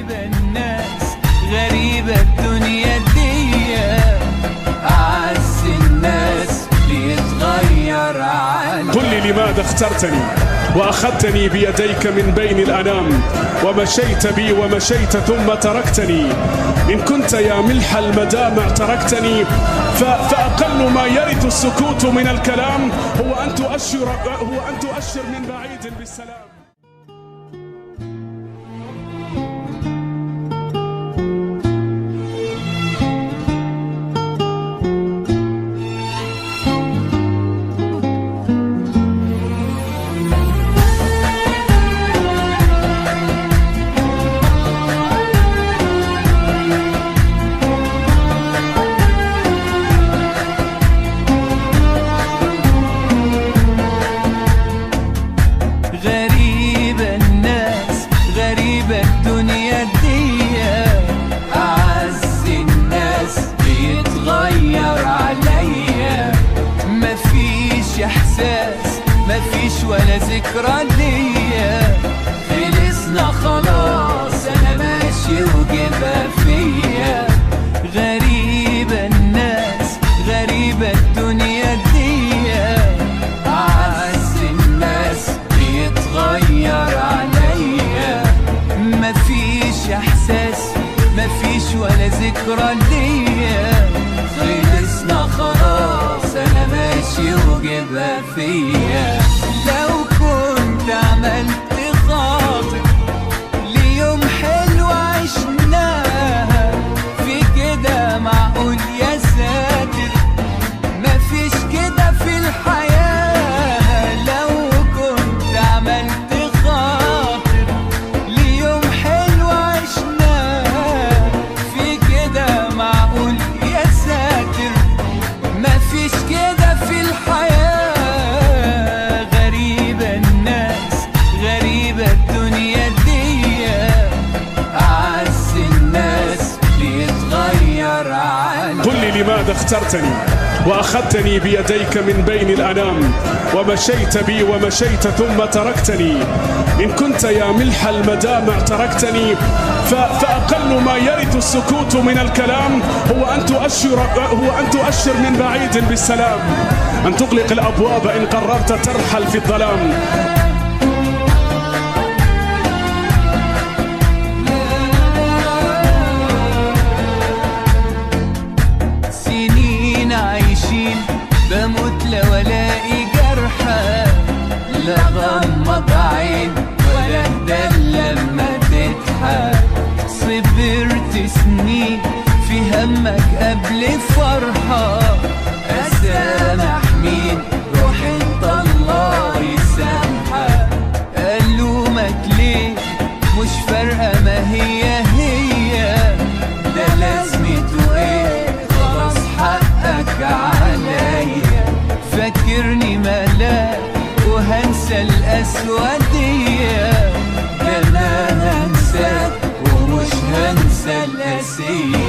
غريبة الناس غريبة الدنيا دي، أعز الناس بيتغير عني. قل لي لماذا اخترتني وأخذتني بيديك من بين الأنام، ومشيت بي ومشيت ثم تركتني. إن كنت يا ملح المدامع تركتني، فأقل ما يرث السكوت من الكلام هو أن تؤشر من بعيد بالسلام. غريبة الناس غريبة الدنيا دي، أعز الناس بيتغير عليا. مفيش إحساس مفيش ولا ذكرى ليا، خلصنا خلاص أنا ماشي وجبها فيا. غريبة الناس غريبة الدنيا دي، أعز الناس بيتغير عليا. مفيش إحساس مفيش ولا ذكرى ليا، خلصنا خلاص أنا ماشي وجبها فيا. لو كنت عملت خاطر ليوم حلو عشناها، في كده معقول يا ساتر؟ مفيش كده في الحياة. لو كنت عملت خاطر ليوم حلو عشناها، في كده معقول يا ساتر؟ مفيش كده في الحياة. غريبة الناس غريبة الدنيا دي، أعز الناس بيتغير عني. قل لي لماذا اخترتني وأخذتني بيديك من بين الأنام، ومشيت بي ومشيت ثم تركتني. إن كنت يا ملح المدامع تركتني، فأقل ما يرث السكوت من الكلام هو أن تؤشر من بعيد بالسلام، أن تغلق الأبواب إن قررت ترحل في الظلام. سنين عايشين بموت لو الاقي جرحى، لا غمض عين ولا اهدى لما تضحك. صبرت سنين في همك قبل فرحة، اسامح مين؟ روح انت الله يسامحك. الومك ليه؟ مش فارقة ما هي ده لازمته ايه؟ خلاص حقك عليا. فاكرني ملاك وهنسى الأسودية، ده أنا هنساك ومش هنسى القاسية.